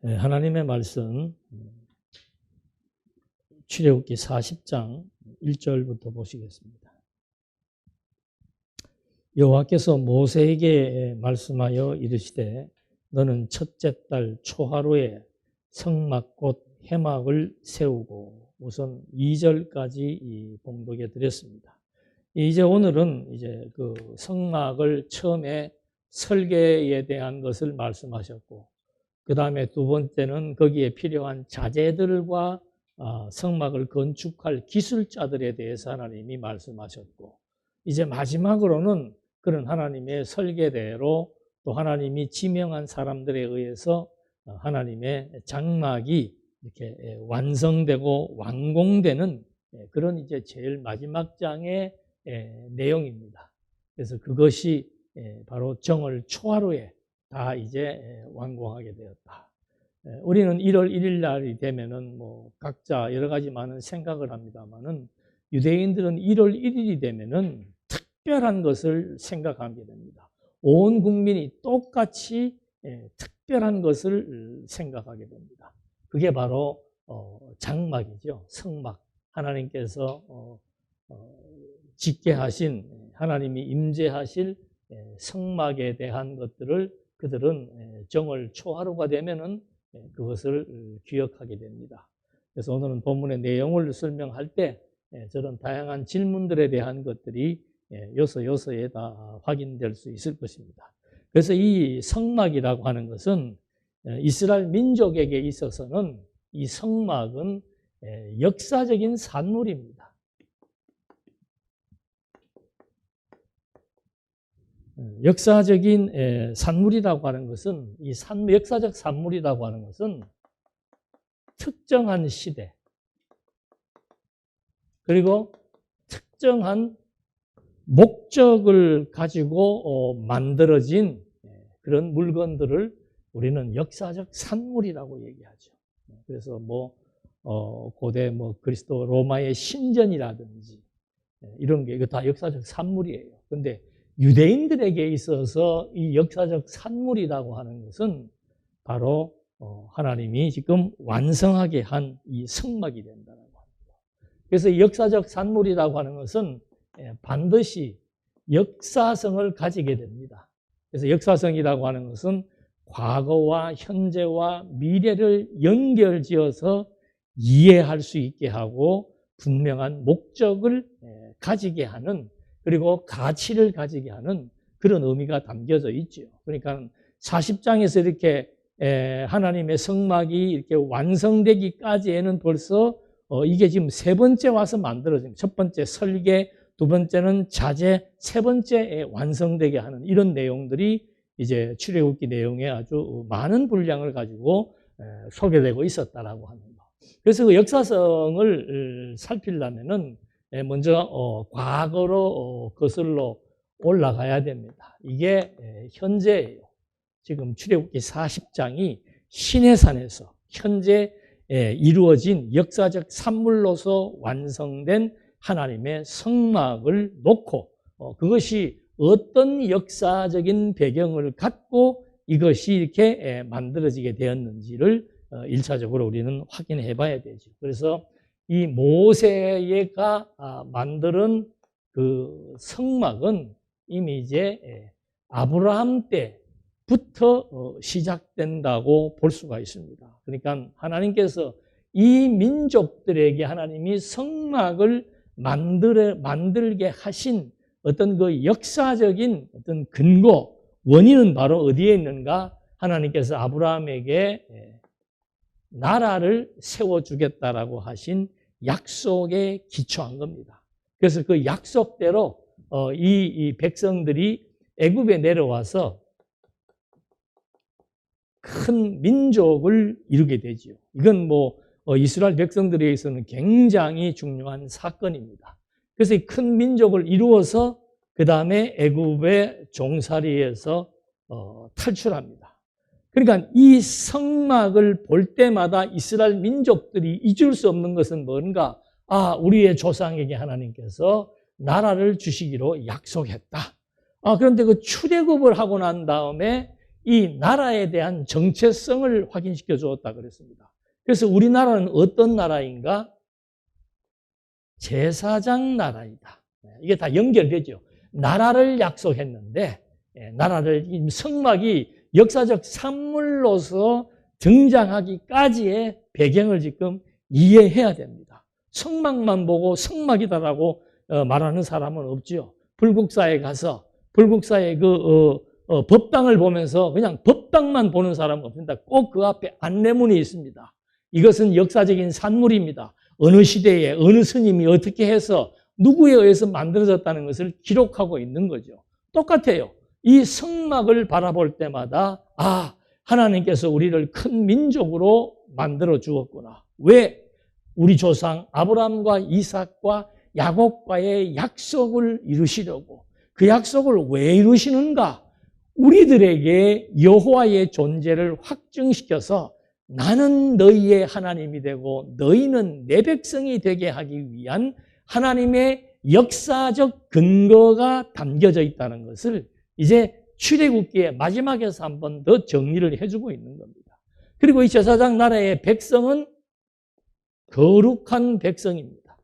하나님의 말씀 출애굽기 40장 1절부터 보시겠습니다. 여호와께서 모세에게 말씀하여 이르시되 너는 첫째 달 초하루에 성막 곧 해막을 세우고, 우선 2절까지 봉독해 드렸습니다. 이제 오늘은 그 성막을 처음에 설계에 대한 것을 말씀하셨고, 그 다음에 두 번째는 거기에 필요한 자재들과 성막을 건축할 기술자들에 대해서 하나님이 말씀하셨고, 이제 마지막으로는 그런 하나님의 설계대로 또 하나님이 지명한 사람들에 의해서 하나님의 장막이 이렇게 완성되고 완공되는 그런 이제 제일 마지막 장의 내용입니다. 그래서 그것이 바로 정월 초하루에 다 이제 완공하게 되었다. 우리는 1월 1일 날이 되면은 뭐 각자 여러 가지 많은 생각을 합니다만은, 유대인들은 1월 1일이 되면은 특별한 것을 생각하게 됩니다. 온 국민이 똑같이 특별한 것을 생각하게 됩니다. 그게 바로 장막이죠. 성막. 하나님께서 짓게 하신, 하나님이 임재하실 성막에 대한 것들을 그들은 정월 초하루가 되면은 그것을 기억하게 됩니다. 그래서 오늘은 본문의 내용을 설명할 때 저런 다양한 질문들에 대한 것들이 요소요소에 다 확인될 수 있을 것입니다. 그래서 이 성막이라고 하는 것은 이스라엘 민족에게 있어서는 이 성막은 역사적인 산물입니다. 역사적인 산물이라고 하는 것은, 이 역사적 산물이라고 하는 것은 특정한 시대, 그리고 특정한 목적을 가지고 만들어진 그런 물건들을 우리는 역사적 산물이라고 얘기하죠. 그래서 뭐 고대 뭐 그리스도 로마의 신전이라든지 이런 게 이거 다 역사적 산물이에요. 그런데 유대인들에게 있어서 이 역사적 산물이라고 하는 것은 바로 하나님이 지금 완성하게 한 이 성막이 된다는 겁니다. 그래서 이 역사적 산물이라고 하는 것은 반드시 역사성을 가지게 됩니다. 그래서 역사성이라고 하는 것은 과거와 현재와 미래를 연결지어서 이해할 수 있게 하고 분명한 목적을 가지게 하는, 그리고 가치를 가지게 하는 그런 의미가 담겨져 있죠. 그러니까 40장에서 이렇게 하나님의 성막이 이렇게 완성되기까지에는 벌써 이게 지금 세 번째 와서 만들어집니다. 첫 번째 설계, 두 번째는 자재, 세 번째 완성되게 하는 이런 내용들이 이제 출애굽기 내용에 아주 많은 분량을 가지고 소개되고 있었다라고 합니다. 그래서 그 역사성을 살피려면은 먼저 과거로 거슬러 올라가야 됩니다. 이게 현재예요. 지금 출애굽기 40장이 시내산에서 현재 이루어진 역사적 산물로서 완성된 하나님의 성막을 놓고 그것이 어떤 역사적인 배경을 갖고 이것이 이렇게 만들어지게 되었는지를 1차적으로 우리는 확인해 봐야 되죠. 그래서 이 모세가 만드는 그 성막은 이미 이제 아브라함 때부터 시작된다고 볼 수가 있습니다. 그러니까 하나님께서 이 민족들에게 하나님이 성막을 만들게 하신 어떤 그 역사적인 어떤 근거, 원인은 바로 어디에 있는가? 하나님께서 아브라함에게 나라를 세워주겠다라고 하신 약속에 기초한 겁니다. 그래서 그 약속대로 이 백성들이 애굽에 내려와서 큰 민족을 이루게 되지요. 이건 뭐 이스라엘 백성들에게서는 굉장히 중요한 사건입니다. 그래서 이 큰 민족을 이루어서 그 다음에 애굽의 종살이에서 탈출합니다. 그러니까 이 성막을 볼 때마다 이스라엘 민족들이 잊을 수 없는 것은 뭔가? 우리의 조상에게 하나님께서 나라를 주시기로 약속했다. 그런데 그 출애굽을 하고 난 다음에 이 나라에 대한 정체성을 확인시켜 주었다 그랬습니다. 그래서 우리나라는 어떤 나라인가? 제사장 나라이다. 이게 다 연결되죠. 나라를 약속했는데 나라를 성막이 역사적 산물로서 등장하기까지의 배경을 지금 이해해야 됩니다. 성막만 보고 성막이다라고 말하는 사람은 없지요. 불국사에 가서 불국사의 법당을 보면서 그냥 법당만 보는 사람은 없습니다. 꼭 그 앞에 안내문이 있습니다. 이것은 역사적인 산물입니다. 어느 시대에 어느 스님이 어떻게 해서 누구에 의해서 만들어졌다는 것을 기록하고 있는 거죠. 똑같아요. 이 성막을 바라볼 때마다 하나님께서 우리를 큰 민족으로 만들어 주었구나. 왜? 우리 조상 아브라함과 이삭과 야곱과의 약속을 이루시려고. 그 약속을 왜 이루시는가? 우리들에게 여호와의 존재를 확증시켜서 나는 너희의 하나님이 되고 너희는 내 백성이 되게 하기 위한 하나님의 역사적 근거가 담겨져 있다는 것을 이제 출애굽기의 마지막에서 한 번 더 정리를 해주고 있는 겁니다. 그리고 이 제사장 나라의 백성은 거룩한 백성입니다.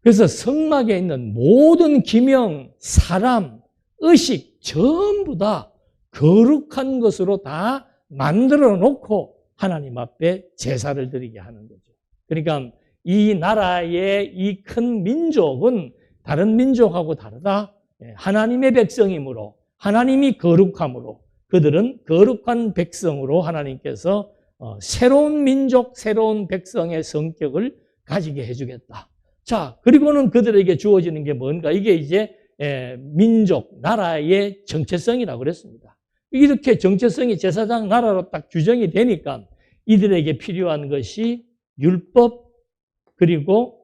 그래서 성막에 있는 모든 기명, 사람, 의식 전부 다 거룩한 것으로 다 만들어 놓고 하나님 앞에 제사를 드리게 하는 거죠. 그러니까 이 나라의 이 큰 민족은 다른 민족하고 다르다. 하나님의 백성이므로 하나님이 거룩함으로 그들은 거룩한 백성으로 하나님께서 새로운 민족, 새로운 백성의 성격을 가지게 해주겠다. 자, 그리고는 그들에게 주어지는 게 뭔가? 이게 이제 민족, 나라의 정체성이라고 그랬습니다. 이렇게 정체성이 제사장 나라로 딱 규정이 되니까 이들에게 필요한 것이 율법, 그리고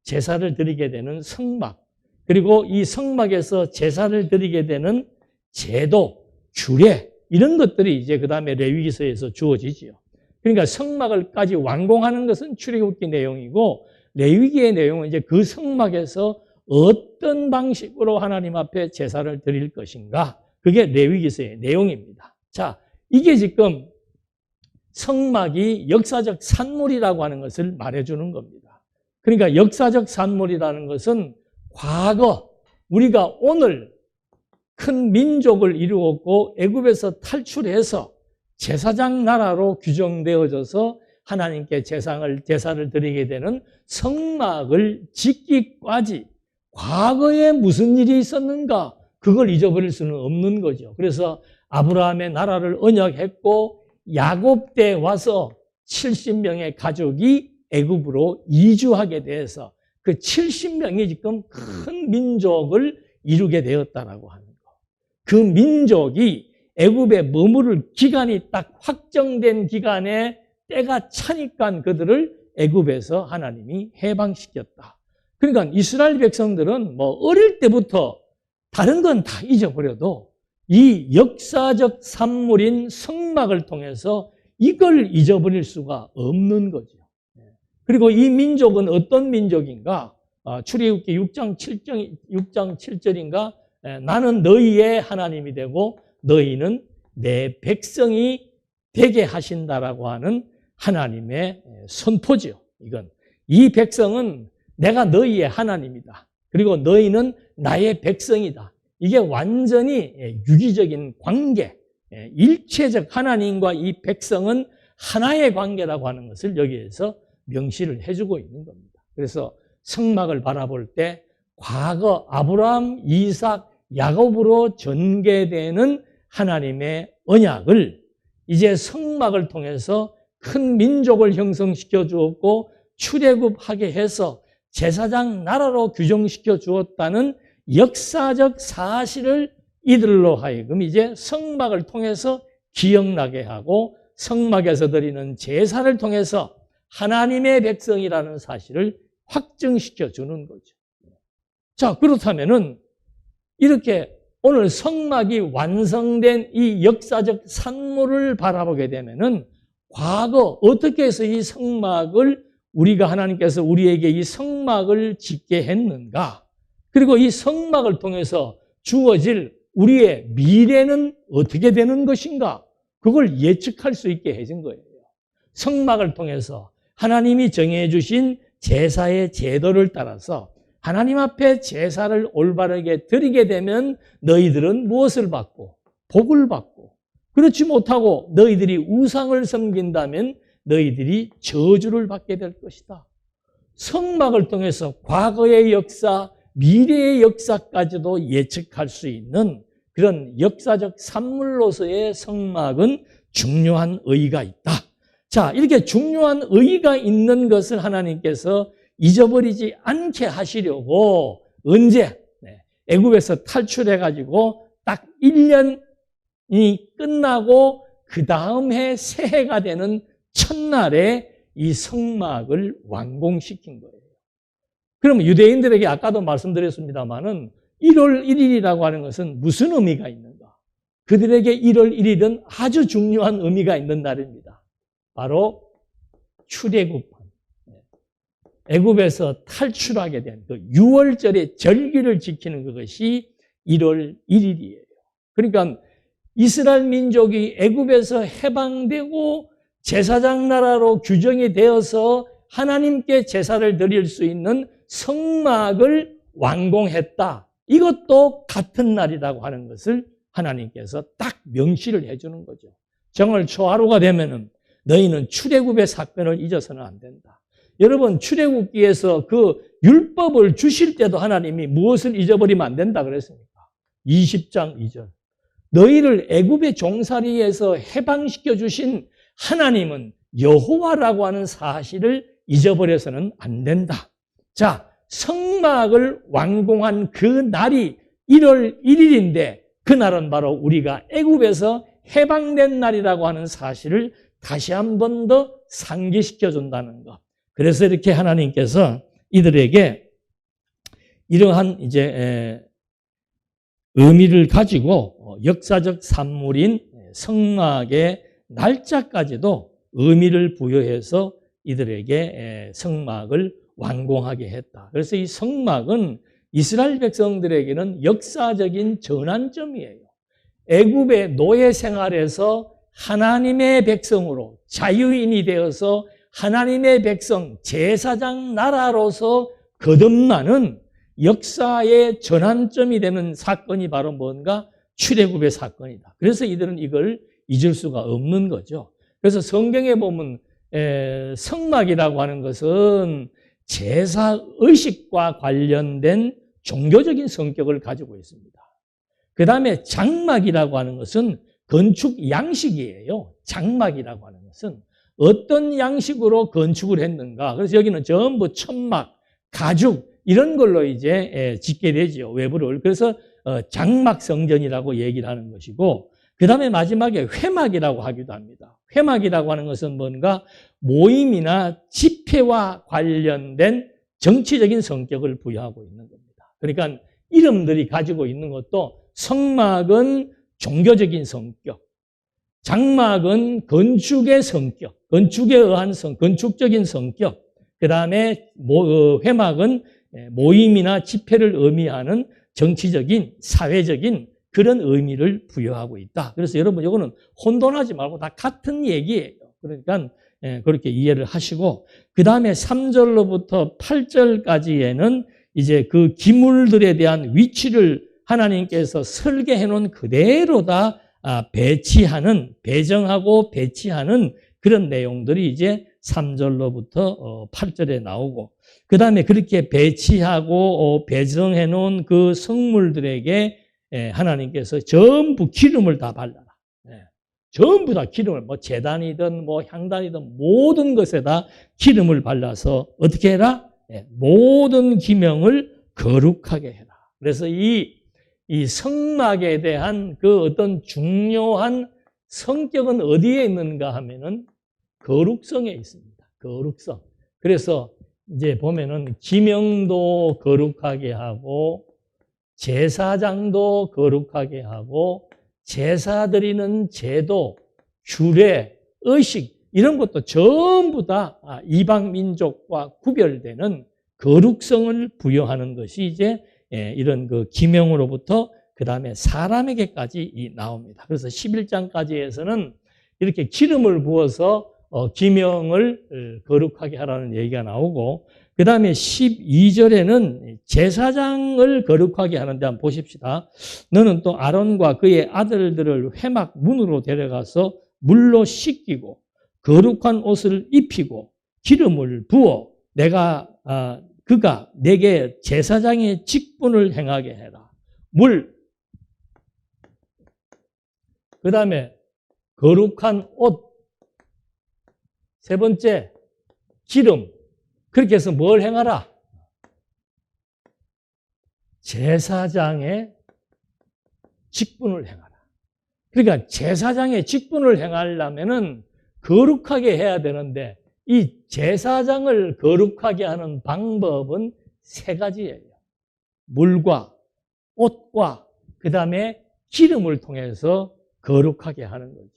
제사를 드리게 되는 성막, 그리고 이 성막에서 제사를 드리게 되는 제도, 규례, 이런 것들이 이제 그 다음에 레위기서에서 주어지지요. 그러니까 성막을까지 완공하는 것은 출애굽기 내용이고 레위기의 내용은 이제 그 성막에서 어떤 방식으로 하나님 앞에 제사를 드릴 것인가, 그게 레위기서의 내용입니다. 자, 이게 지금 성막이 역사적 산물이라고 하는 것을 말해주는 겁니다. 그러니까 역사적 산물이라는 것은 과거, 우리가 오늘 큰 민족을 이루었고 애굽에서 탈출해서 제사장 나라로 규정되어져서 하나님께 제사를 드리게 되는 성막을 짓기까지 과거에 무슨 일이 있었는가, 그걸 잊어버릴 수는 없는 거죠. 그래서 아브라함의 나라를 언약했고 야곱 때 와서 70명의 가족이 애굽으로 이주하게 돼서 그 70명이 지금 큰 민족을 이루게 되었다라고 하는 거. 그 민족이 애굽에 머무를 기간이 딱 확정된 기간에 때가 차니까 그들을 애굽에서 하나님이 해방시켰다. 그러니까 이스라엘 백성들은 뭐 어릴 때부터 다른 건 다 잊어버려도 이 역사적 산물인 성막을 통해서 이걸 잊어버릴 수가 없는 거죠. 그리고 이 민족은 어떤 민족인가? 출애굽기 6장 7절인가? 나는 너희의 하나님이 되고 너희는 내 백성이 되게 하신다라고 하는 하나님의 선포죠. 이건 이 백성은 내가 너희의 하나님이다. 그리고 너희는 나의 백성이다. 이게 완전히 유기적인 관계, 일체적 하나님과 이 백성은 하나의 관계라고 하는 것을 여기에서 명시를 해주고 있는 겁니다. 그래서 성막을 바라볼 때 과거 아브라함, 이삭, 야곱으로 전개되는 하나님의 언약을 이제 성막을 통해서 큰 민족을 형성시켜 주었고 출애굽하게 해서 제사장 나라로 규정시켜 주었다는 역사적 사실을 이들로 하여금 이제 성막을 통해서 기억나게 하고 성막에서 드리는 제사를 통해서 하나님의 백성이라는 사실을 확증시켜 주는 거죠. 자, 그렇다면은 이렇게 오늘 성막이 완성된 이 역사적 산물을 바라보게 되면은 과거 어떻게 해서 이 성막을 우리가 하나님께서 우리에게 이 성막을 짓게 했는가? 그리고 이 성막을 통해서 주어질 우리의 미래는 어떻게 되는 것인가? 그걸 예측할 수 있게 해준 거예요. 성막을 통해서 하나님이 정해 주신 제사의 제도를 따라서 하나님 앞에 제사를 올바르게 드리게 되면 너희들은 무엇을 받고 복을 받고, 그렇지 못하고 너희들이 우상을 섬긴다면 너희들이 저주를 받게 될 것이다. 성막을 통해서 과거의 역사, 미래의 역사까지도 예측할 수 있는 그런 역사적 산물로서의 성막은 중요한 의의가 있다. 자, 이렇게 중요한 의의가 있는 것을 하나님께서 잊어버리지 않게 하시려고 언제? 애굽에서 탈출해가지고 딱 1년이 끝나고 그 다음 해 새해가 되는 첫날에 이 성막을 완공시킨 거예요. 그러면 유대인들에게 아까도 말씀드렸습니다마는 1월 1일이라고 하는 것은 무슨 의미가 있는가? 그들에게 1월 1일은 아주 중요한 의미가 있는 날입니다. 바로 출애굽한, 애굽에서 탈출하게 된 그 6월절의 절기를 지키는 그것이 1월 1일이에요. 그러니까 이스라엘 민족이 애굽에서 해방되고 제사장 나라로 규정이 되어서 하나님께 제사를 드릴 수 있는 성막을 완공했다. 이것도 같은 날이라고 하는 것을 하나님께서 딱 명시를 해주는 거죠. 정월 초하루가 되면은 너희는 출애굽의 사건을 잊어서는 안 된다. 여러분, 출애굽기에서 그 율법을 주실 때도 하나님이 무엇을 잊어버리면 안 된다 그랬습니까? 20장 2절. 너희를 애굽의 종살이에서 해방시켜 주신 하나님은 여호와라고 하는 사실을 잊어버려서는 안 된다. 자, 성막을 완공한 그 날이 1월 1일인데 그날은 바로 우리가 애굽에서 해방된 날이라고 하는 사실을 다시 한 번 더 상기시켜 준다는 것. 그래서 이렇게 하나님께서 이들에게 이러한 이제 의미를 가지고 역사적 산물인 성막의 날짜까지도 의미를 부여해서 이들에게 성막을 완공하게 했다. 그래서 이 성막은 이스라엘 백성들에게는 역사적인 전환점이에요. 애굽의 노예 생활에서 하나님의 백성으로 자유인이 되어서 하나님의 백성, 제사장 나라로서 거듭나는 역사의 전환점이 되는 사건이 바로 뭔가? 출애굽의 사건이다. 그래서 이들은 이걸 잊을 수가 없는 거죠. 그래서 성경에 보면 성막이라고 하는 것은 제사의식과 관련된 종교적인 성격을 가지고 있습니다. 그 다음에 장막이라고 하는 것은 건축 양식이에요. 장막이라고 하는 것은 어떤 양식으로 건축을 했는가. 그래서 여기는 전부 천막, 가죽 이런 걸로 이제 짓게 되죠. 외부를. 그래서 장막 성전이라고 얘기를 하는 것이고, 그 다음에 마지막에 회막이라고 하기도 합니다. 회막이라고 하는 것은 뭔가 모임이나 집회와 관련된 정치적인 성격을 부여하고 있는 겁니다. 그러니까 이름들이 가지고 있는 것도 성막은 종교적인 성격, 장막은 건축의 성격, 건축에 의한 건축적인 성격, 그 다음에 회막은 모임이나 집회를 의미하는 정치적인, 사회적인 그런 의미를 부여하고 있다. 그래서 여러분, 이거는 혼돈하지 말고 다 같은 얘기예요. 그러니까 그렇게 이해를 하시고, 그 다음에 3절로부터 8절까지에는 이제 그 기물들에 대한 위치를 하나님께서 설계해 놓은 그대로 다 배정하고 배치하는 그런 내용들이 이제 3절로부터 8절에 나오고, 그 다음에 그렇게 배치하고 배정해 놓은 그 성물들에게 하나님께서 전부 기름을 다 발라라. 전부 다 기름을, 뭐 제단이든 뭐 향단이든 모든 것에다 기름을 발라서 어떻게 해라? 모든 기명을 거룩하게 해라. 그래서 이 성막에 대한 그 어떤 중요한 성격은 어디에 있는가 하면은 거룩성에 있습니다. 거룩성. 그래서 이제 보면은 기명도 거룩하게 하고 제사장도 거룩하게 하고 제사 드리는 제도, 규례, 의식 이런 것도 전부 다 이방 민족과 구별되는 거룩성을 부여하는 것이 이제 이런 그 기명으로부터 그 다음에 사람에게까지 나옵니다. 그래서 11장까지에서는 이렇게 기름을 부어서 기명을 거룩하게 하라는 얘기가 나오고, 그 다음에 12절에는 제사장을 거룩하게 하는데 한번 보십시다. 너는 또 아론과 그의 아들들을 회막 문으로 데려가서 물로 씻기고 거룩한 옷을 입히고 기름을 부어 그가 내게 제사장의 직분을 행하게 해라. 물, 그 다음에 거룩한 옷, 세 번째 기름. 그렇게 해서 뭘 행하라? 제사장의 직분을 행하라. 그러니까 제사장의 직분을 행하려면은 거룩하게 해야 되는데, 이 제사장을 거룩하게 하는 방법은 세 가지예요. 물과 옷과 그 다음에 기름을 통해서 거룩하게 하는 거죠.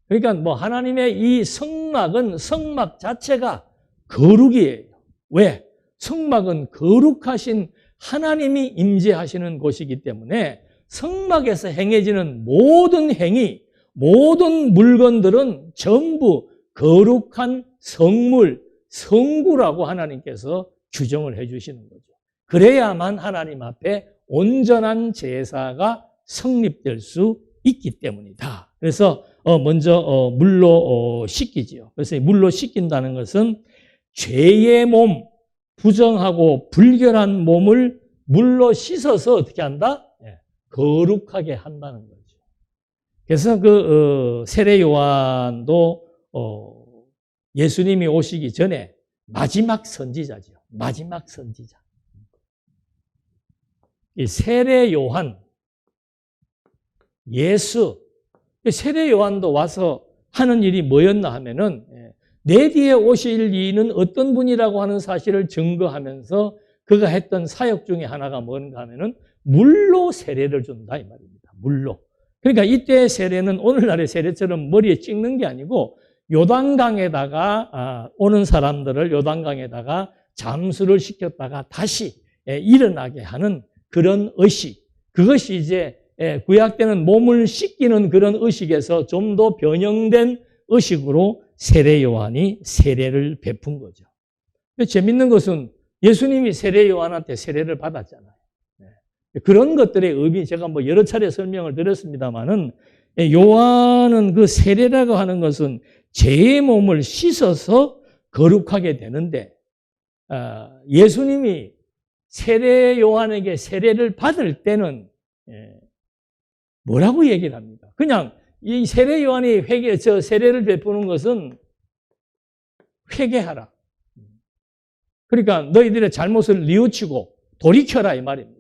그러니까 뭐 하나님의 이 성막은 성막 자체가 거룩이에요. 왜? 성막은 거룩하신 하나님이 임재하시는 곳이기 때문에 성막에서 행해지는 모든 행위, 모든 물건들은 전부 거룩한 성물, 성구라고 하나님께서 규정을 해 주시는 거죠. 그래야만 하나님 앞에 온전한 제사가 성립될 수 있기 때문이다. 그래서 먼저 물로 씻기지요. 그래서 물로 씻긴다는 것은 죄의 몸, 부정하고 불결한 몸을 물로 씻어서 어떻게 한다? 거룩하게 한다는 거죠. 그래서 세례 요한도 예수님이 오시기 전에 마지막 선지자죠. 마지막 선지자. 이 세례 요한, 예수, 세례 요한도 와서 하는 일이 뭐였나 하면은 내 뒤에 오실 이는 어떤 분이라고 하는 사실을 증거하면서 그가 했던 사역 중에 하나가 뭔가 하면은 물로 세례를 준다 이 말입니다. 물로. 그러니까 이때의 세례는 오늘날의 세례처럼 머리에 찍는 게 아니고 요단강에다가 오는 사람들을 요단강에다가 잠수를 시켰다가 다시 일어나게 하는 그런 의식. 그것이 이제 구약 때는 몸을 씻기는 그런 의식에서 좀 더 변형된 의식으로 세례 요한이 세례를 베푼 거죠. 재밌는 것은 예수님이 세례 요한한테 세례를 받았잖아요. 그런 것들의 의미, 제가 뭐 여러 차례 설명을 드렸습니다만은 요한은 그 세례라고 하는 것은 죄의 몸을 씻어서 거룩하게 되는데, 예수님이 세례 요한에게 세례를 받을 때는 뭐라고 얘기를 합니까? 그냥 이 세례 요한이 세례를 베푸는 것은 회개하라. 그러니까 너희들의 잘못을 뉘우치고 돌이켜라 이 말입니다.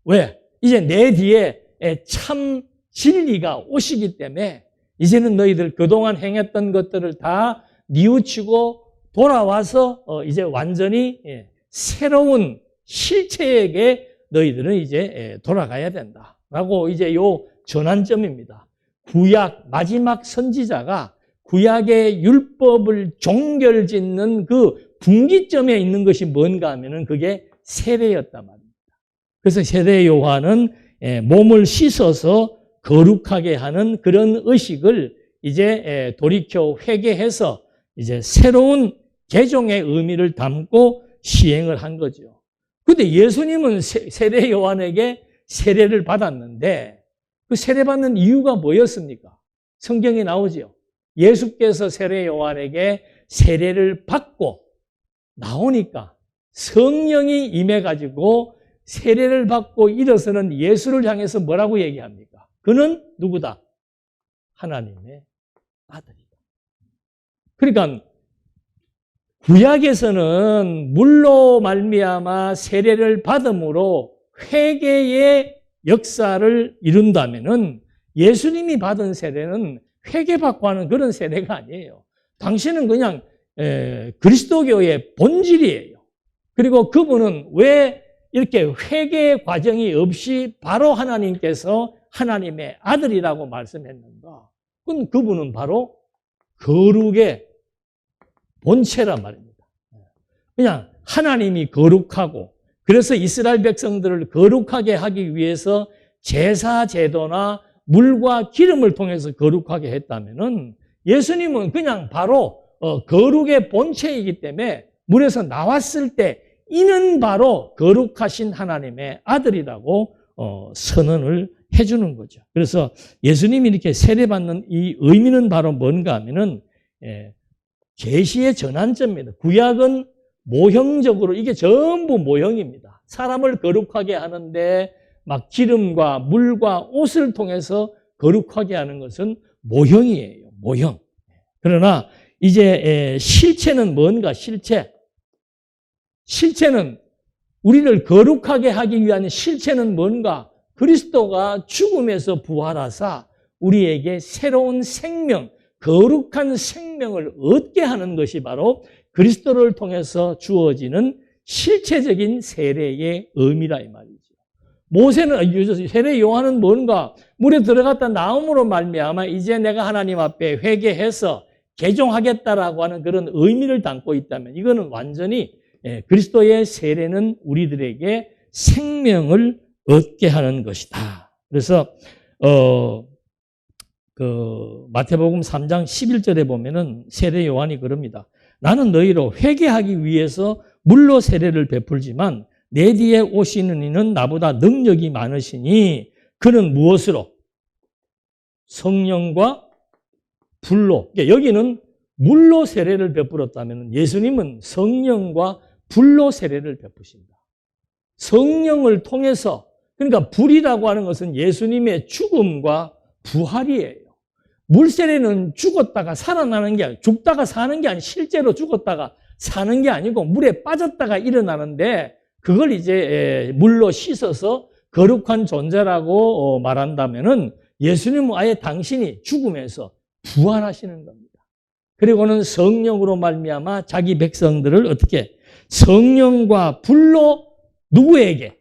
왜? 이제 내 뒤에 참 진리가 오시기 때문에 이제는 너희들 그동안 행했던 것들을 다 뉘우치고 돌아와서 이제 완전히 새로운 실체에게 너희들은 이제 돌아가야 된다라고 이제 요 전환점입니다. 구약 마지막 선지자가 구약의 율법을 종결짓는 그 분기점에 있는 것이 뭔가 하면은 그게 세례였단 말입니다. 그래서 세례 요한은 몸을 씻어서 거룩하게 하는 그런 의식을 이제 돌이켜 회개해서 이제 새로운 개종의 의미를 담고 시행을 한 거죠. 그런데 예수님은 세례 요한에게 세례를 받았는데 그 세례받는 이유가 뭐였습니까? 성경에 나오죠. 예수께서 세례 요한에게 세례를 받고 나오니까 성령이 임해가지고 세례를 받고 일어서는 예수를 향해서 뭐라고 얘기합니까? 그는 누구다? 하나님의 아들이다. 그러니까 구약에서는 물로 말미암아 세례를 받음으로 회개의 역사를 이룬다면은 예수님이 받은 세례는 회개받고 하는 그런 세례가 아니에요. 당신은 그냥 그리스도교의 본질이에요. 그리고 그분은 왜 이렇게 회개 과정이 없이 바로 하나님께서 하나님의 아들이라고 말씀했는가? 그분은 바로 거룩의 본체란 말입니다. 그냥 하나님이 거룩하고 그래서 이스라엘 백성들을 거룩하게 하기 위해서 제사 제도나 물과 기름을 통해서 거룩하게 했다면은 예수님은 그냥 바로 거룩의 본체이기 때문에 물에서 나왔을 때 이는 바로 거룩하신 하나님의 아들이라고 선언을 해주는 거죠. 그래서 예수님이 이렇게 세례받는 이 의미는 바로 뭔가 하면은 계시의 전환점입니다. 구약은 모형적으로 이게 전부 모형입니다. 사람을 거룩하게 하는데 막 기름과 물과 옷을 통해서 거룩하게 하는 것은 모형이에요. 모형. 그러나 이제 실체는 뭔가? 실체는 우리를 거룩하게 하기 위한 실체는 뭔가? 그리스도가 죽음에서 부활하사 우리에게 새로운 생명, 거룩한 생명을 얻게 하는 것이 바로 그리스도를 통해서 주어지는 실체적인 세례의 의미라 이 말이죠. 모세는 세례 요한은 뭔가? 물에 들어갔다 나옴으로 말미암아 이제 내가 하나님 앞에 회개해서 개종하겠다라고 하는 그런 의미를 담고 있다면 이거는 완전히 그리스도의 세례는 우리들에게 생명을 얻게 하는 것이다. 그래서 마태복음 3장 11절에 보면은 세례 요한이 그럽니다. 나는 너희로 회개하기 위해서 물로 세례를 베풀지만 내 뒤에 오시는 이는 나보다 능력이 많으시니 그는 무엇으로? 성령과 불로. 그러니까 여기는 물로 세례를 베풀었다면 예수님은 성령과 불로 세례를 베푸신다. 성령을 통해서, 그러니까 불이라고 하는 것은 예수님의 죽음과 부활이에요. 물세례는 죽었다가 살아나는 게 아니고 죽다가 사는 게 아니고 실제로 죽었다가 사는 게 아니고 물에 빠졌다가 일어나는데 그걸 이제 물로 씻어서 거룩한 존재라고 말한다면은 예수님은 아예 당신이 죽음에서 부활하시는 겁니다. 그리고는 성령으로 말미암아 자기 백성들을 어떻게 성령과 불로 누구에게?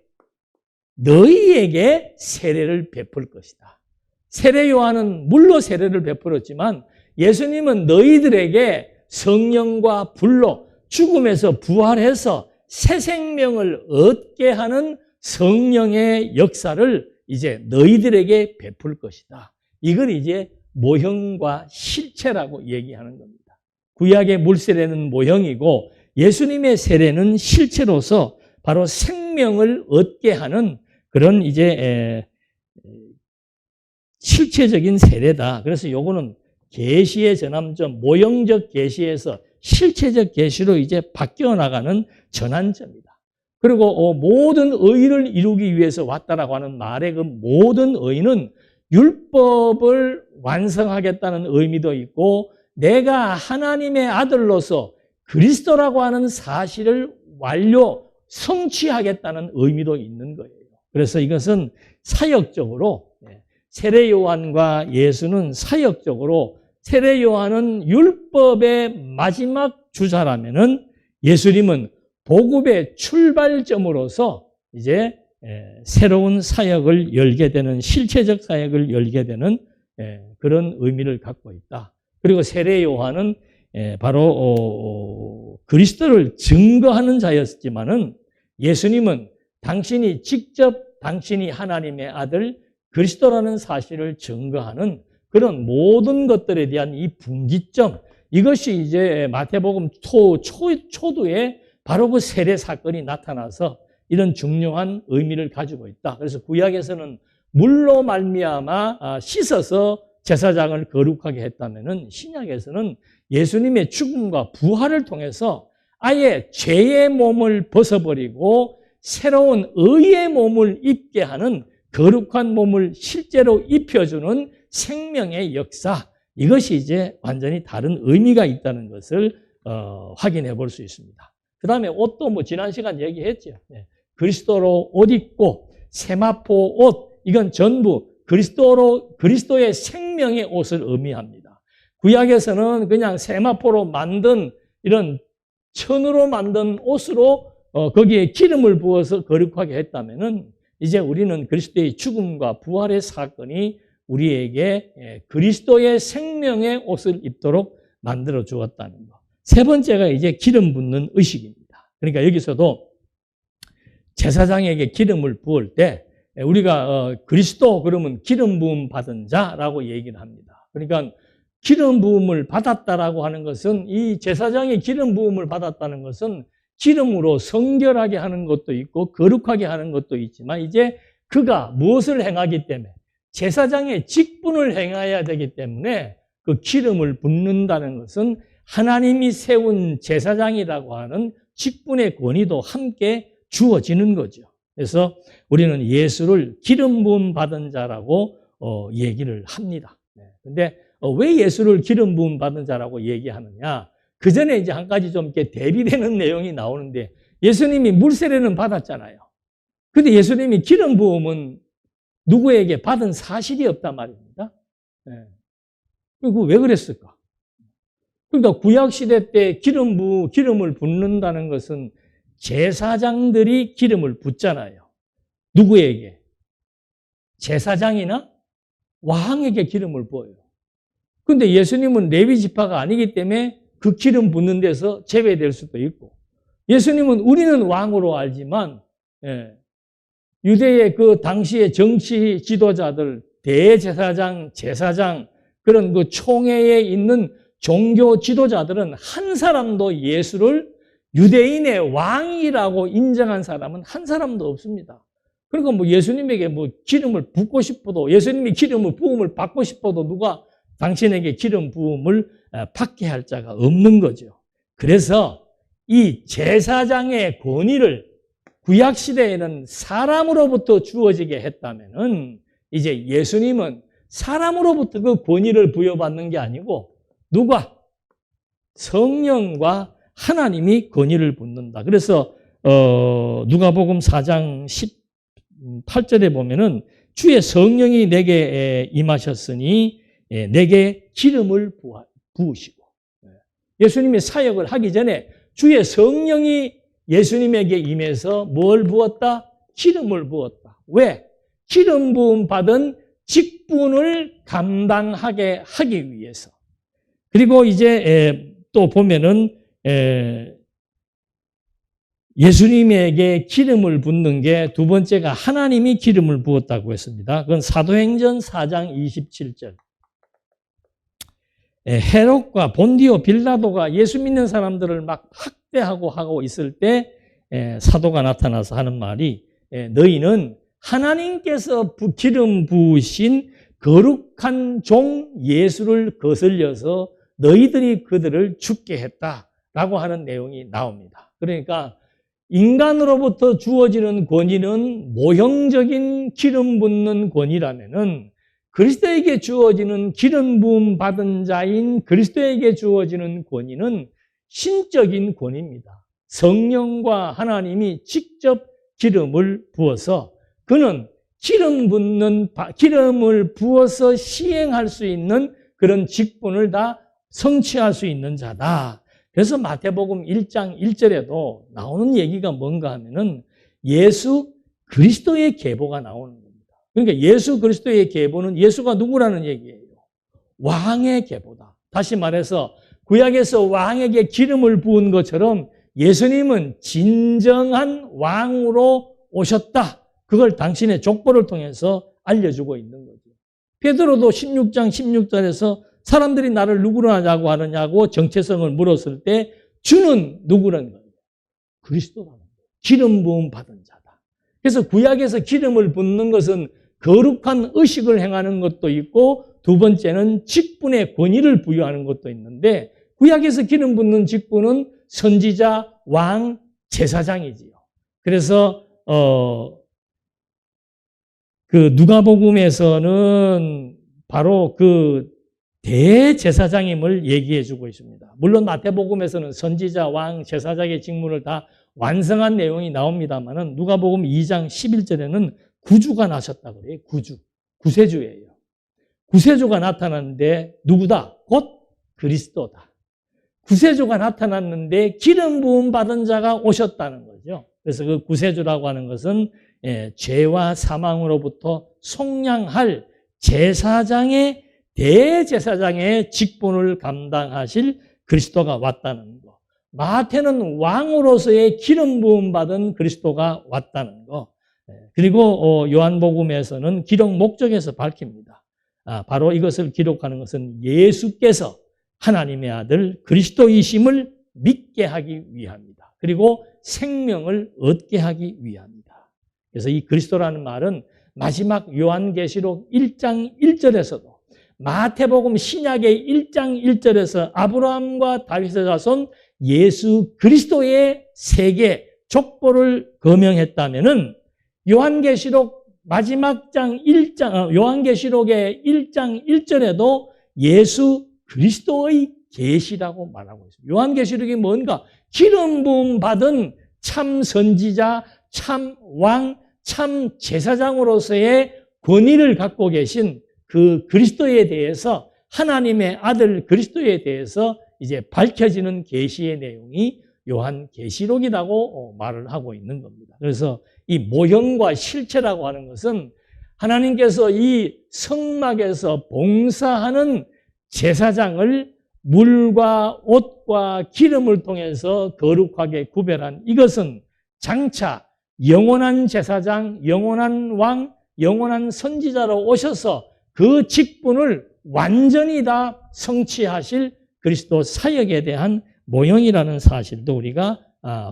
너희에게 세례를 베풀 것이다. 세례 요한은 물로 세례를 베풀었지만 예수님은 너희들에게 성령과 불로 죽음에서 부활해서 새 생명을 얻게 하는 성령의 역사를 이제 너희들에게 베풀 것이다. 이걸 이제 모형과 실체라고 얘기하는 겁니다. 구약의 물세례는 모형이고 예수님의 세례는 실체로서 바로 생명을 얻게 하는 그런 이제 실체적인 세례다. 그래서 요거는 계시의 전환점, 모형적 계시에서 실체적 계시로 이제 바뀌어 나가는 전환점이다. 그리고 모든 의를 이루기 위해서 왔다라고 하는 말의 그 모든 의는 율법을 완성하겠다는 의미도 있고 내가 하나님의 아들로서 그리스도라고 하는 사실을 성취하겠다는 의미도 있는 거예요. 그래서 이것은 사역적으로 세례 요한과 예수는 사역적으로 세례 요한은 율법의 마지막 주자라면은 예수님은 복음의 출발점으로서 이제 새로운 사역을 열게 되는 실체적 사역을 열게 되는 그런 의미를 갖고 있다. 그리고 세례 요한은 바로 그리스도를 증거하는 자였지만은 예수님은 당신이 직접 당신이 하나님의 아들 그리스도라는 사실을 증거하는 그런 모든 것들에 대한 이 분기점, 이것이 이제 마태복음 초두에 바로 그 세례 사건이 나타나서 이런 중요한 의미를 가지고 있다. 그래서 구약에서는 물로 말미암아 씻어서 제사장을 거룩하게 했다면은 신약에서는 예수님의 죽음과 부활을 통해서 아예 죄의 몸을 벗어버리고 새로운 의의 몸을 입게 하는 거룩한 몸을 실제로 입혀주는 생명의 역사, 이것이 이제 완전히 다른 의미가 있다는 것을 확인해 볼 수 있습니다. 그 다음에 옷도 지난 시간 얘기했죠. 그리스도로 옷 입고 세마포 옷, 이건 전부 그리스도의 생명의 옷을 의미합니다. 구약에서는 그냥 세마포로 만든 이런 천으로 만든 옷으로 거기에 기름을 부어서 거룩하게 했다면은 이제 우리는 그리스도의 죽음과 부활의 사건이 우리에게 그리스도의 생명의 옷을 입도록 만들어 주었다는 것. 세 번째가 이제 기름 붓는 의식입니다. 그러니까 여기서도 제사장에게 기름을 부을 때 우리가 그리스도 그러면 기름 부음 받은 자라고 얘기를 합니다. 그러니까 기름 부음을 받았다라고 하는 것은 이 제사장이 기름 부음을 받았다는 것은 기름으로 성결하게 하는 것도 있고 거룩하게 하는 것도 있지만 이제 그가 무엇을 행하기 때문에 제사장의 직분을 행해야 되기 때문에 그 기름을 붓는다는 것은 하나님이 세운 제사장이라고 하는 직분의 권위도 함께 주어지는 거죠. 그래서 우리는 예수를 기름 부음 받은 자라고 얘기를 합니다. 그런데 왜 예수를 기름 부음 받은 자라고 얘기하느냐? 그 전에 이제 한 가지 좀 이렇게 대비되는 내용이 나오는데 예수님이 물세례는 받았잖아요. 근데 예수님이 기름 부음은 누구에게 받은 사실이 없단 말입니다. 그리고 왜 그랬을까? 그러니까 구약시대 때 기름을 붓는다는 것은 제사장들이 기름을 붓잖아요. 누구에게? 제사장이나 왕에게 기름을 부어요. 근데 예수님은 레위 지파가 아니기 때문에 그 기름 붓는 데서 제외될 수도 있고, 예수님은 우리는 왕으로 알지만 유대의 그 당시의 정치 지도자들, 대제사장, 제사장, 그런 그 총회에 있는 종교 지도자들은 한 사람도 예수를 유대인의 왕이라고 인정한 사람은 한 사람도 없습니다. 그러니까 뭐 예수님에게 뭐 기름을 붓고 싶어도, 예수님이 기름을 부음을 받고 싶어도 누가 당신에게 기름 부음을 받게 할 자가 없는 거죠. 그래서 이 제사장의 권위를 구약시대에는 사람으로부터 주어지게 했다면은 이제 예수님은 사람으로부터 그 권위를 부여받는 게 아니고 누가? 성령과 하나님이 권위를 붓는다. 그래서 누가복음 4장 18절에 보면은 주의 성령이 내게 임하셨으니 내게 기름을 부으시고, 예수님이 사역을 하기 전에 주의 성령이 예수님에게 임해서 뭘 부었다? 기름을 부었다. 왜? 기름 부음 받은 직분을 감당하게 하기 위해서. 그리고 이제 또 보면은 예수님에게 기름을 붓는 게 두 번째가 하나님이 기름을 부었다고 했습니다. 그건 사도행전 4장 27절. 헤롯과 본디오 빌라도가 예수 믿는 사람들을 막 학대하고 하고 있을 때 사도가 나타나서 하는 말이 너희는 하나님께서 기름 부으신 거룩한 종 예수를 거슬려서 너희들이 그들을 죽게 했다라고 하는 내용이 나옵니다. 그러니까 인간으로부터 주어지는 권위는 모형적인 기름 붓는 권위라면은 그리스도에게 주어지는 기름 부음 받은 자인 그리스도에게 주어지는 권위는 신적인 권위입니다. 성령과 하나님이 직접 기름을 부어서 그는 기름을 부어서 시행할 수 있는 그런 직분을 다 성취할 수 있는 자다. 그래서 마태복음 1장 1절에도 나오는 얘기가 뭔가 하면은 예수 그리스도의 계보가 나오는 겁니다. 그러니까 예수 그리스도의 계보는 예수가 누구라는 얘기예요? 왕의 계보다. 다시 말해서 구약에서 왕에게 기름을 부은 것처럼 예수님은 진정한 왕으로 오셨다. 그걸 당신의 족보를 통해서 알려주고 있는 거죠. 베드로도 16장 16절에서 사람들이 나를 누구로 하냐고 하느냐고 정체성을 물었을 때 주는 누구라는 거예요? 그리스도라는 거예요. 기름 부음 받은 자다. 그래서 구약에서 기름을 붓는 것은 거룩한 의식을 행하는 것도 있고 두 번째는 직분의 권위를 부여하는 것도 있는데 구약에서 기름 붓는 직분은 선지자, 왕, 제사장이지요. 그래서 그 누가복음에서는 바로 그 대제사장임을 얘기해 주고 있습니다. 물론 마태복음에서는 선지자, 왕, 제사장의 직무를 다 완성한 내용이 나옵니다만은 누가복음 2장 11절에는 구주가 나셨다고 그래요. 구세주예요. 구세주가 나타났는데 누구다? 곧 그리스도다. 구세주가 나타났는데 기름 부음 받은 자가 오셨다는 거죠. 그래서 그 구세주라고 하는 것은 죄와 사망으로부터 속량할 제사장의 대제사장의 직분을 감당하실 그리스도가 왔다는 거. 마태는 왕으로서의 기름 부음 받은 그리스도가 왔다는 거. 그리고 요한복음에서는 기록 목적에서 밝힙니다. 바로 이것을 기록하는 것은 예수께서 하나님의 아들 그리스도이심을 믿게 하기 위함이다. 그리고 생명을 얻게 하기 위함이다. 그래서 이 그리스도라는 말은 마지막 요한계시록 1장 1절에서도 마태복음 신약의 1장 1절에서 아브라함과 다윗의 자손 예수 그리스도의 세계 족보를 거명했다면은 요한계시록 마지막 장 1장, 요한계시록의 1장 1절에도 예수 그리스도의 계시라고 말하고 있습니다. 요한계시록이 뭔가? 기름 부음 받은 참 선지자, 참 왕, 참 제사장으로서의 권위를 갖고 계신 그 그리스도에 대해서, 하나님의 아들 그리스도에 대해서 이제 밝혀지는 계시의 내용이 요한계시록이라고 말을 하고 있는 겁니다. 그래서 이 모형과 실체라고 하는 것은 하나님께서 이 성막에서 봉사하는 제사장을 물과 옷과 기름을 통해서 거룩하게 구별한, 이것은 장차 영원한 제사장, 영원한 왕, 영원한 선지자로 오셔서 그 직분을 완전히 다 성취하실 그리스도 사역에 대한 모형이라는 사실도 우리가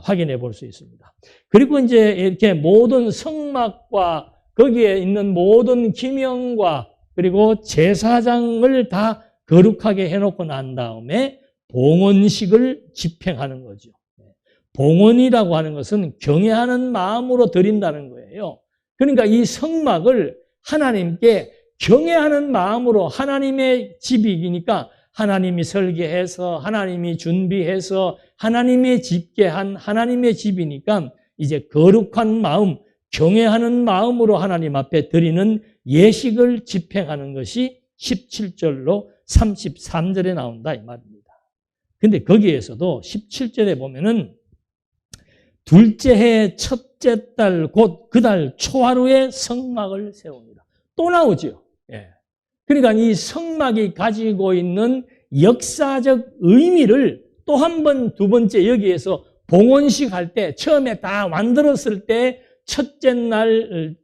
확인해 볼 수 있습니다. 그리고 이제 이렇게 모든 성막과 거기에 있는 모든 기명과 그리고 제사장을 다 거룩하게 해놓고 난 다음에 봉헌식을 집행하는 거죠. 봉헌이라고 하는 것은 경외하는 마음으로 드린다는 거예요. 그러니까 이 성막을 하나님께 경외하는 마음으로, 하나님의 집이니까 하나님이 설계해서 하나님이 준비해서 하나님의 집계한 하나님의 집이니까 이제 거룩한 마음, 경외하는 마음으로 하나님 앞에 드리는 예식을 집행하는 것이 17절로 33절에 나온다 이 말입니다. 근데 거기에서도 17절에 보면은 둘째 해 첫째 달 곧 그 달 초하루에 성막을 세웁니다. 또 나오죠. 예. 그러니까 이 성막이 가지고 있는 역사적 의미를 또 한 번, 두 번째 여기에서 봉헌식 할 때, 처음에 다 만들었을 때 첫째 날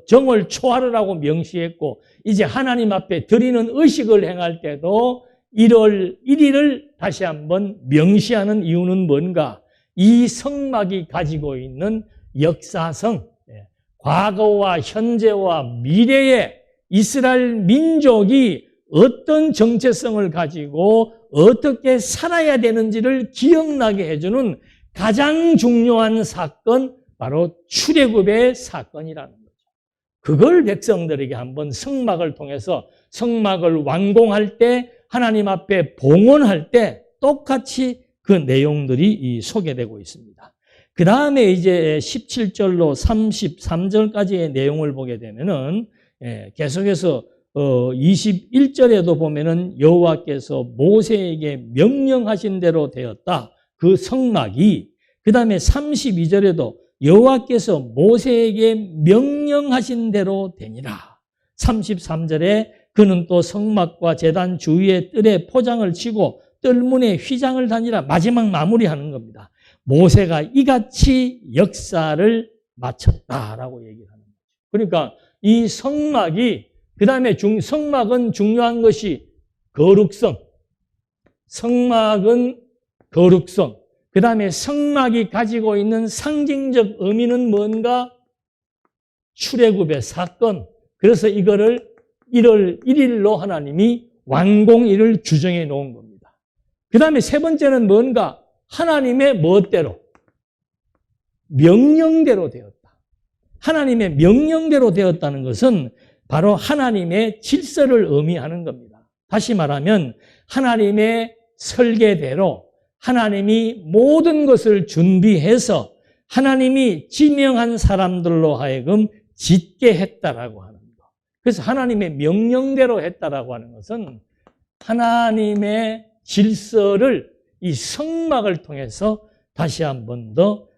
정월 초하루라고 명시했고, 이제 하나님 앞에 드리는 의식을 행할 때도 1월 1일을 다시 한번 명시하는 이유는 뭔가? 이 성막이 가지고 있는 역사성, 과거와 현재와 미래의 이스라엘 민족이 어떤 정체성을 가지고 어떻게 살아야 되는지를 기억나게 해주는 가장 중요한 사건, 바로 출애굽의 사건이라는 거죠. 그걸 백성들에게 한번 성막을 통해서, 성막을 완공할 때, 하나님 앞에 봉헌할 때 똑같이 그 내용들이 소개되고 있습니다. 그 다음에 이제 17절로 33절까지의 내용을 보게 되면은 계속해서 21절에도 보면은 여호와께서 모세에게 명령하신 대로 되었다. 그 성막이. 그 다음에 32절에도 여호와께서 모세에게 명령하신 대로 되니라. 33절에 그는 또 성막과 제단 주위에 뜰에 포장을 치고 뜰문에 휘장을 다니라. 마지막 마무리하는 겁니다. 모세가 이같이 역사를 마쳤다라고 얘기를 하는 거죠. 그러니까 이 성막이, 그 다음에 성막은 중요한 것이 거룩성. 성막은 거룩성. 그 다음에 성막이 가지고 있는 상징적 의미는 뭔가? 출애굽의 사건. 그래서 이거를 1월 1일로 하나님이 완공일을 규정해 놓은 겁니다. 그 다음에 세 번째는 뭔가? 하나님의 멋대로, 명령대로 되었다. 하나님의 명령대로 되었다는 것은 바로 하나님의 질서를 의미하는 겁니다. 다시 말하면 하나님의 설계대로 하나님이 모든 것을 준비해서 하나님이 지명한 사람들로 하여금 짓게 했다라고 하는 것. 그래서 하나님의 명령대로 했다라고 하는 것은 하나님의 질서를 이 성막을 통해서 다시 한 번 더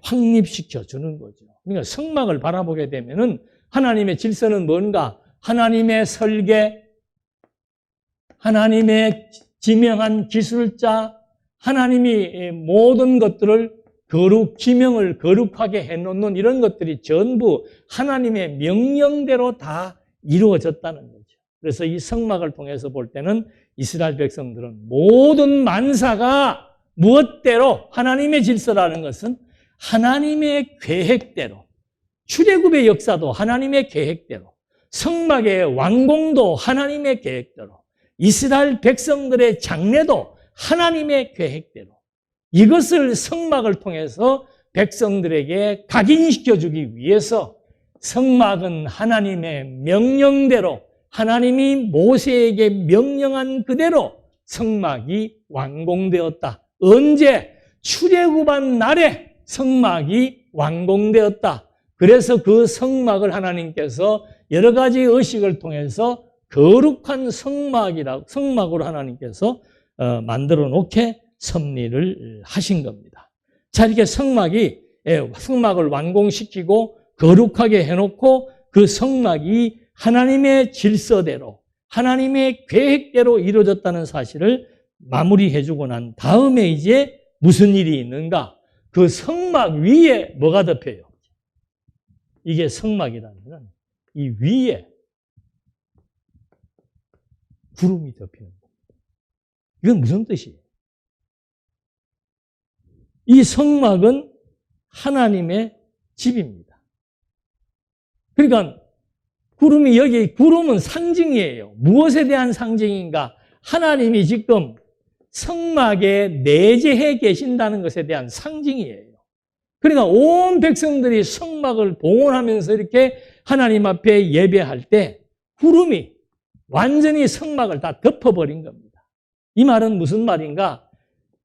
확립시켜 주는 거죠. 그러니까 성막을 바라보게 되면은 하나님의 질서는 뭔가? 하나님의 설계, 하나님의 지명한 기술자, 하나님이 모든 것들을 기명을 거룩하게 해놓는 이런 것들이 전부 하나님의 명령대로 다 이루어졌다는 거죠. 그래서 이 성막을 통해서 볼 때는 이스라엘 백성들은 모든 만사가 무엇대로 하나님의 질서라는 것은 하나님의 계획대로, 출애굽의 역사도 하나님의 계획대로, 성막의 완공도 하나님의 계획대로, 이스라엘 백성들의 장래도 하나님의 계획대로, 이것을 성막을 통해서 백성들에게 각인시켜주기 위해서 성막은 하나님의 명령대로, 하나님이 모세에게 명령한 그대로 성막이 완공되었다. 언제? 출애굽한 날에 성막이 완공되었다. 그래서 그 성막을 하나님께서 여러 가지 의식을 통해서 거룩한 성막으로 하나님께서 만들어 놓게 섭리를 하신 겁니다. 자, 이렇게 성막을 완공시키고 거룩하게 해놓고 그 성막이 하나님의 질서대로, 하나님의 계획대로 이루어졌다는 사실을 마무리해주고 난 다음에 이제 무슨 일이 있는가? 그 성막 위에 뭐가 덮여요? 이게 성막이라면 이 위에 구름이 덮이는 겁니다. 이건 무슨 뜻이에요? 이 성막은 하나님의 집입니다. 그러니까 구름은 상징이에요. 무엇에 대한 상징인가? 하나님이 지금 성막에 내재해 계신다는 것에 대한 상징이에요. 그러니까 온 백성들이 성막을 봉헌하면서 이렇게 하나님 앞에 예배할 때 구름이 완전히 성막을 다 덮어버린 겁니다. 이 말은 무슨 말인가?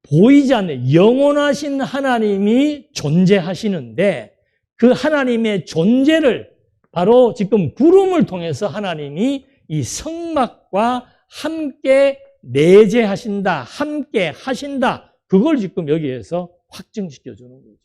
보이지 않는 영원하신 하나님이 존재하시는데 그 하나님의 존재를 바로 지금 구름을 통해서 하나님이 이 성막과 함께 내재하신다, 함께 하신다. 그걸 지금 여기에서 확증시켜 주는 거죠.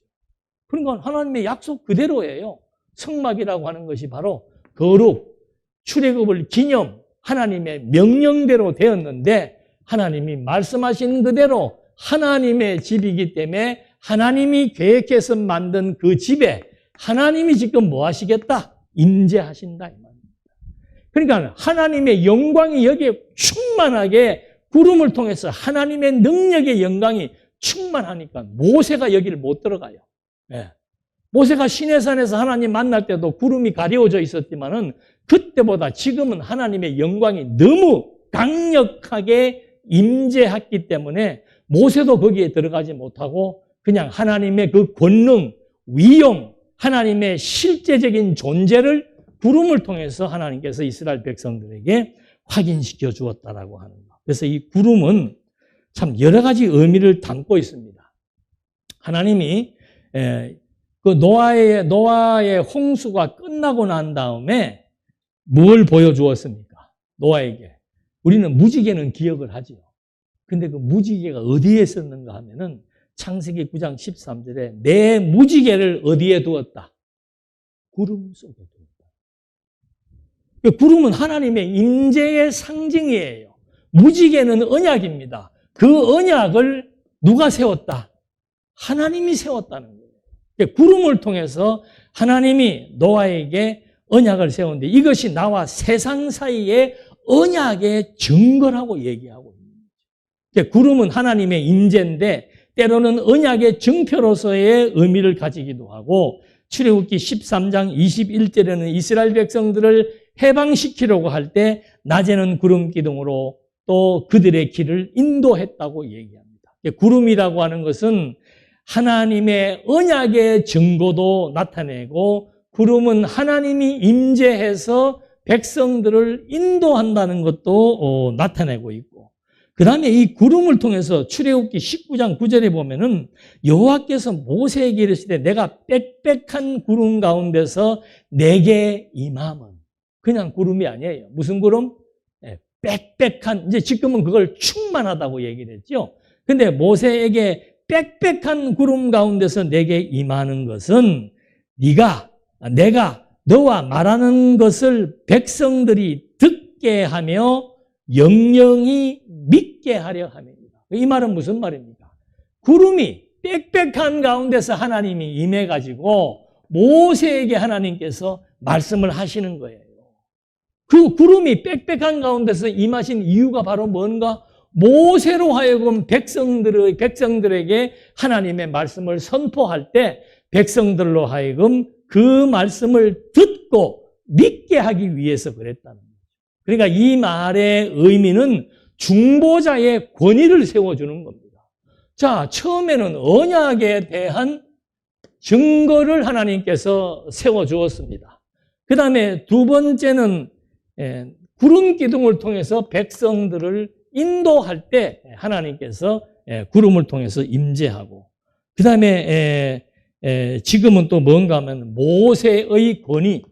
그러니까 하나님의 약속 그대로예요. 성막이라고 하는 것이 바로 거룩, 출애굽을 기념, 하나님의 명령대로 되었는데 하나님이 말씀하신 그대로 하나님의 집이기 때문에 하나님이 계획해서 만든 그 집에 하나님이 지금 뭐 하시겠다? 임재하신다 이 말입니다. 그러니까 하나님의 영광이 여기에 충만하게 구름을 통해서 하나님의 능력의 영광이 충만하니까 모세가 여기를 못 들어가요. 네. 모세가 시내산에서 하나님 만날 때도 구름이 가려져 있었지만은 그때보다 지금은 하나님의 영광이 너무 강력하게 임재했기 때문에 모세도 거기에 들어가지 못하고 그냥 하나님의 그 권능, 위엄, 하나님의 실제적인 존재를 구름을 통해서 하나님께서 이스라엘 백성들에게 확인시켜 주었다라고 하는 것. 그래서 이 구름은 참 여러 가지 의미를 담고 있습니다. 하나님이 그 노아의 홍수가 끝나고 난 다음에 뭘 보여주었습니까? 노아에게. 우리는 무지개는 기억을 하지요. 근데 그 무지개가 어디에 있었는가 하면은 창세기 9장 13절에 내 무지개를 어디에 두었다? 구름 속에 두었다. 구름은 하나님의 임재의 상징이에요. 무지개는 언약입니다. 그 언약을 누가 세웠다? 하나님이 세웠다는 거예요. 구름을 통해서 하나님이 노아에게 언약을 세웠는데 이것이 나와 세상 사이의 언약의 증거라고 얘기하고 있는 거죠. 구름은 하나님의 임재인데 때로는 언약의 증표로서의 의미를 가지기도 하고 출애굽기 13장 21절에는 이스라엘 백성들을 해방시키려고 할 때 낮에는 구름 기둥으로 또 그들의 길을 인도했다고 얘기합니다. 구름이라고 하는 것은 하나님의 언약의 증거도 나타내고 구름은 하나님이 임재해서 백성들을 인도한다는 것도 나타내고 있고 그 다음에 이 구름을 통해서 출애굽기 19장 9절에 보면은 여호와께서 모세에게 이르시되 내가 빽빽한 구름 가운데서 내게 임함은 그냥 구름이 아니에요. 무슨 구름? 빽빽한, 이제 지금은 그걸 충만하다고 얘기를 했죠. 근데 모세에게 빽빽한 구름 가운데서 내게 임하는 것은 내가 너와 말하는 것을 백성들이 듣게 하며 영영이 믿게 하려 함입니다. 이 말은 무슨 말입니까? 구름이 빽빽한 가운데서 하나님이 임해가지고 모세에게 하나님께서 말씀을 하시는 거예요. 그 구름이 빽빽한 가운데서 임하신 이유가 바로 뭔가? 모세로 하여금 백성들에게 하나님의 말씀을 선포할 때 백성들로 하여금 그 말씀을 듣고 믿게 하기 위해서 그랬다는 거예요. 그러니까 이 말의 의미는 중보자의 권위를 세워주는 겁니다. 자, 처음에는 언약에 대한 증거를 하나님께서 세워주었습니다. 그 다음에 두 번째는 구름 기둥을 통해서 백성들을 인도할 때 하나님께서 구름을 통해서 임재하고, 그 다음에 지금은 또 뭔가 하면 모세의 권위,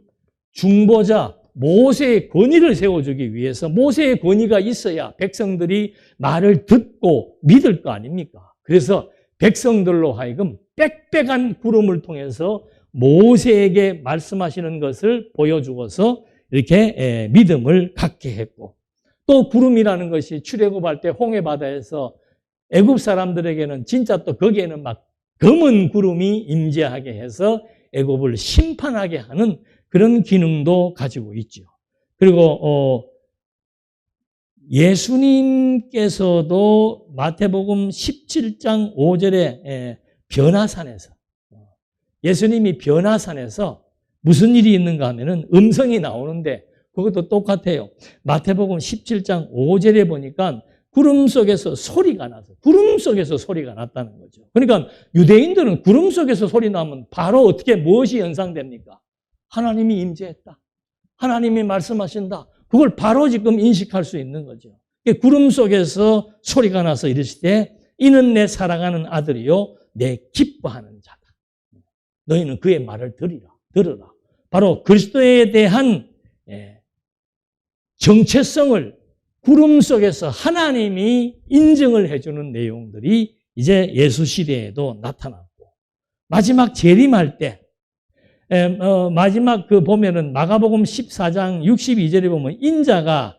중보자 모세의 권위를 세워주기 위해서 모세의 권위가 있어야 백성들이 말을 듣고 믿을 거 아닙니까? 그래서 백성들로 하여금 빽빽한 구름을 통해서 모세에게 말씀하시는 것을 보여주어서 이렇게 믿음을 갖게 했고, 또 구름이라는 것이 출애굽할 때 홍해바다에서 애굽 사람들에게는 진짜 또 거기에는 막 검은 구름이 임재하게 해서 애굽을 심판하게 하는 그런 기능도 가지고 있죠. 그리고 예수님께서도 마태복음 17장 5절에 변화산에서, 예수님이 변화산에서 무슨 일이 있는가 하면은 음성이 나오는데 그것도 똑같아요. 마태복음 17장 5절에 보니까 구름 속에서 소리가 나서, 구름 속에서 소리가 났다는 거죠. 그러니까 유대인들은 구름 속에서 소리 나면 바로 어떻게 무엇이 연상됩니까? 하나님이 임재했다. 하나님이 말씀하신다. 그걸 바로 지금 인식할 수 있는 거죠. 구름 속에서 소리가 나서 이르시되 이는 내 사랑하는 아들이요 내 기뻐하는 자다. 너희는 그의 말을 들으라. 바로 그리스도에 대한 정체성을 구름 속에서 하나님이 인정을 해주는 내용들이 이제 예수 시대에도 나타났고, 마지막 재림할 때 마지막 보면은 마가복음 14장 62절에 보면 인자가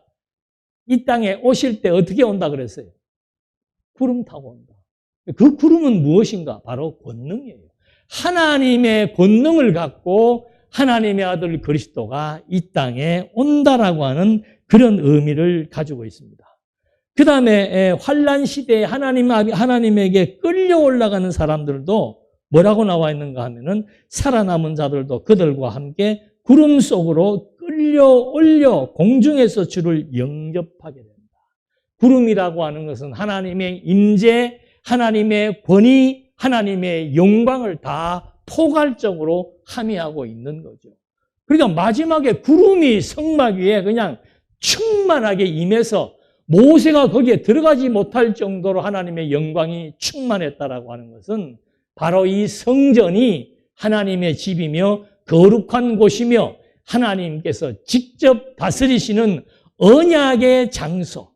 이 땅에 오실 때 어떻게 온다 그랬어요? 구름 타고 온다. 그 구름은 무엇인가? 바로 권능이에요. 하나님의 권능을 갖고 하나님의 아들 그리스도가 이 땅에 온다라고 하는 그런 의미를 가지고 있습니다. 그 다음에 환란 시대에 하나님에게 끌려 올라가는 사람들도 뭐라고 나와 있는가 하면은 살아남은 자들도 그들과 함께 구름 속으로 끌려 올려 공중에서 주를 영접하게 됩니다. 구름이라고 하는 것은 하나님의 임재, 하나님의 권위, 하나님의 영광을 다 포괄적으로 함의하고 있는 거죠. 그러니까 마지막에 구름이 성막 위에 그냥 충만하게 임해서 모세가 거기에 들어가지 못할 정도로 하나님의 영광이 충만했다라고 하는 것은 바로 이 성전이 하나님의 집이며 거룩한 곳이며 하나님께서 직접 다스리시는 언약의 장소,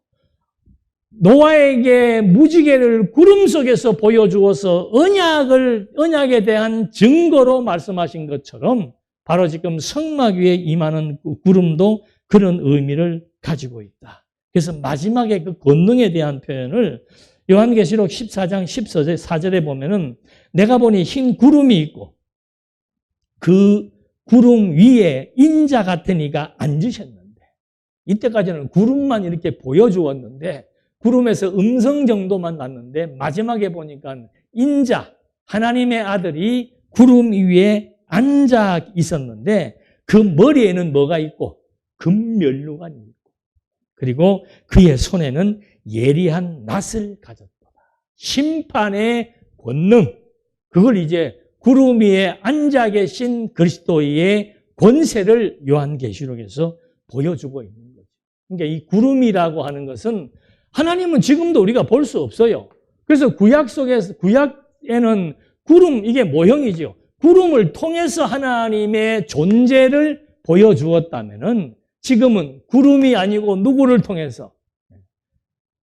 노아에게 무지개를 구름 속에서 보여주어서 언약에 대한 증거로 말씀하신 것처럼 바로 지금 성막 위에 임하는 구름도 그런 의미를 가지고 있다. 그래서 마지막에 그 권능에 대한 표현을 요한계시록 14장 14절에 보면은 내가 보니 흰 구름이 있고 그 구름 위에 인자 같은 이가 앉으셨는데, 이때까지는 구름만 이렇게 보여주었는데 구름에서 음성 정도만 났는데 마지막에 보니까 인자, 하나님의 아들이 구름 위에 앉아 있었는데 그 머리에는 뭐가 있고? 금면류관이 있고, 그리고 그의 손에는 예리한 낫을 가졌다. 심판의 권능, 그걸 이제 구름 위에 앉아 계신 그리스도의 권세를 요한계시록에서 보여주고 있는 거죠. 그러니까 이 구름이라고 하는 것은 하나님은 지금도 우리가 볼 수 없어요. 그래서 구약에는 구름, 이게 모형이죠. 구름을 통해서 하나님의 존재를 보여주었다면은 지금은 구름이 아니고 누구를 통해서?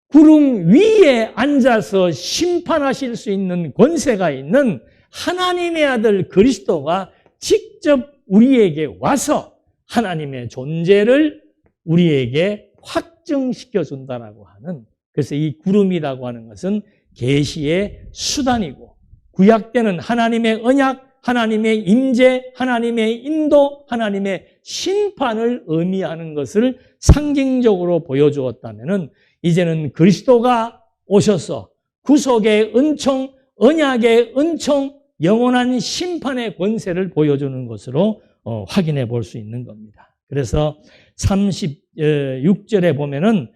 구름 위에 앉아서 심판하실 수 있는 권세가 있는 하나님의 아들 그리스도가 직접 우리에게 와서 하나님의 존재를 우리에게 확증시켜 준다라고 하는, 그래서 이 구름이라고 하는 것은 계시의 수단이고 구약 때는 하나님의 언약, 하나님의 임재, 하나님의 인도, 하나님의 심판을 의미하는 것을 상징적으로 보여주었다면은 이제는 그리스도가 오셔서 구속의 은총, 언약의 은총, 영원한 심판의 권세를 보여주는 것으로 확인해 볼 수 있는 겁니다. 그래서 36절에 보면은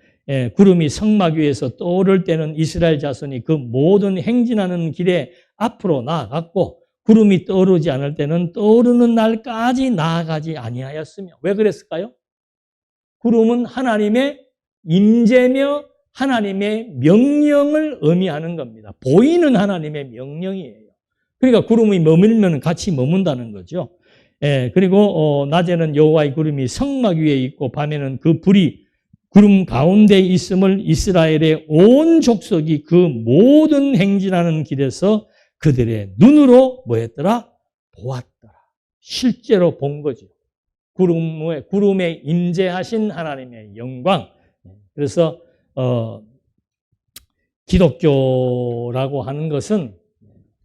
구름이 성막 위에서 떠오를 때는 이스라엘 자손이 그 모든 행진하는 길에 앞으로 나아갔고 구름이 떠오르지 않을 때는 떠오르는 날까지 나아가지 아니하였으며. 왜 그랬을까요? 구름은 하나님의 임재며 하나님의 명령을 의미하는 겁니다. 보이는 하나님의 명령이에요. 그러니까 구름이 머물면 같이 머문다는 거죠. 그리고 낮에는 여호와의 구름이 성막 위에 있고 밤에는 그 불이 구름 가운데 있음을 이스라엘의 온 족속이 그 모든 행진하는 길에서 그들의 눈으로 뭐 했더라? 보았더라. 실제로 본 거죠. 구름에 임재하신 하나님의 영광. 그래서 기독교라고 하는 것은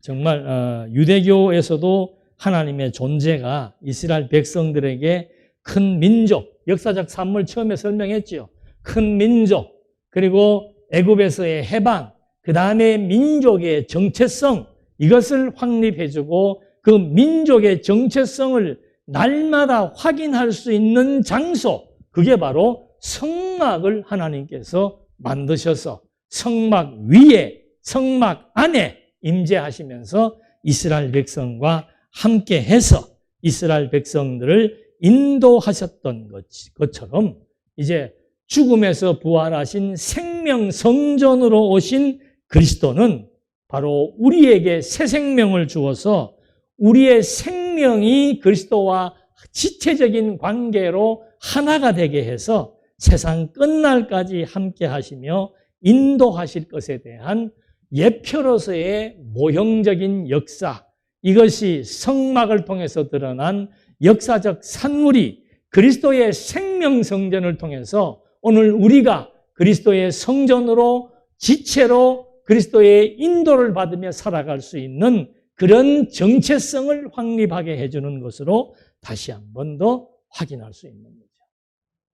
정말 유대교에서도 하나님의 존재가 이스라엘 백성들에게 큰 민족, 역사적 산물 처음에 설명했죠. 큰 민족, 그리고 애굽에서의 해방, 그 다음에 민족의 정체성, 이것을 확립해주고 그 민족의 정체성을 날마다 확인할 수 있는 장소, 그게 바로 성막을 하나님께서 만드셔서 성막 위에, 성막 안에 임재하시면서 이스라엘 백성과 함께 해서 이스라엘 백성들을 인도하셨던 것처럼 이제 죽음에서 부활하신 생명 성전으로 오신 그리스도는 바로 우리에게 새 생명을 주어서 우리의 생명이 그리스도와 지체적인 관계로 하나가 되게 해서 세상 끝날까지 함께 하시며 인도하실 것에 대한 예표로서의 모형적인 역사, 이것이 성막을 통해서 드러난 역사적 산물이 그리스도의 생명 성전을 통해서 오늘 우리가 그리스도의 성전으로 지체로 그리스도의 인도를 받으며 살아갈 수 있는 그런 정체성을 확립하게 해주는 것으로 다시 한 번 더 확인할 수 있는 거죠.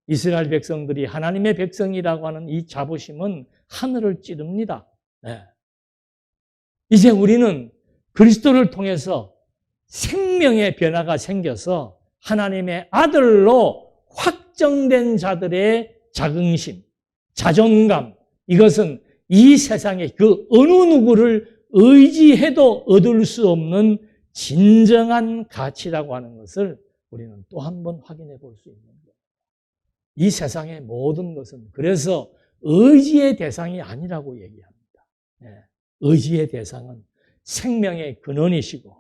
이스라엘 백성들이 하나님의 백성이라고 하는 이 자부심은 하늘을 찌릅니다. 네. 이제 우리는 그리스도를 통해서 생명의 변화가 생겨서 하나님의 아들로 확정된 자들의 자긍심, 자존감, 이것은 이 세상에 그 어느 누구를 의지해도 얻을 수 없는 진정한 가치라고 하는 것을 우리는 또 한 번 확인해 볼 수 있는 거예요. 이 세상의 모든 것은 그래서 의지의 대상이 아니라고 얘기합니다. 네. 의지의 대상은 생명의 근원이시고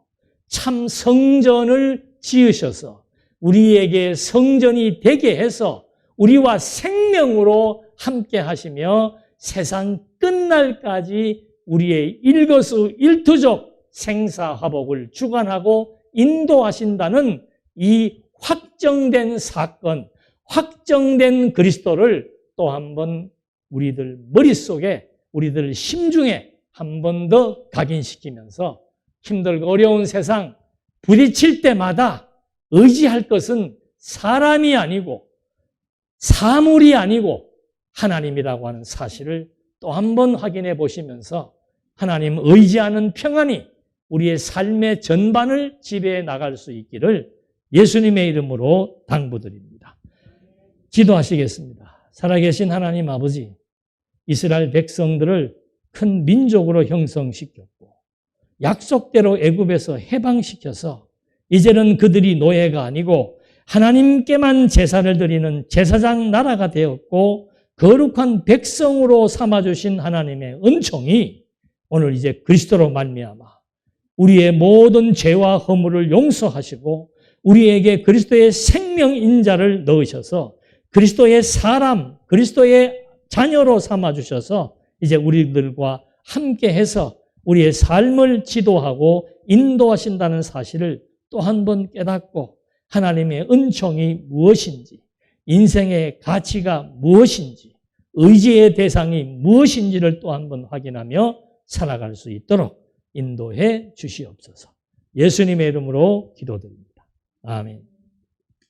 참 성전을 지으셔서 우리에게 성전이 되게 해서 우리와 생명으로 함께 하시며 세상 끝날까지 우리의 일거수일투족 생사화복을 주관하고 인도하신다는 이 확정된 사건, 확정된 그리스도를 또 한 번 우리들 머릿속에, 우리들 심중에 한 번 더 각인시키면서 힘들고 어려운 세상 부딪힐 때마다 의지할 것은 사람이 아니고 사물이 아니고 하나님이라고 하는 사실을 또 한 번 확인해 보시면서 하나님 의지하는 평안이 우리의 삶의 전반을 지배해 나갈 수 있기를 예수님의 이름으로 당부드립니다. 기도하시겠습니다. 살아계신 하나님 아버지, 이스라엘 백성들을 큰 민족으로 형성시켰고 약속대로 애굽에서 해방시켜서 이제는 그들이 노예가 아니고 하나님께만 제사를 드리는 제사장 나라가 되었고 거룩한 백성으로 삼아주신 하나님의 은총이 오늘 이제 그리스도로 말미암아 우리의 모든 죄와 허물을 용서하시고 우리에게 그리스도의 생명 인자를 넣으셔서 그리스도의 사람, 그리스도의 자녀로 삼아주셔서 이제 우리들과 함께해서 우리의 삶을 지도하고 인도하신다는 사실을 또 한 번 깨닫고 하나님의 은총이 무엇인지, 인생의 가치가 무엇인지, 의지의 대상이 무엇인지를 또 한 번 확인하며 살아갈 수 있도록 인도해 주시옵소서. 예수님의 이름으로 기도드립니다. 아멘.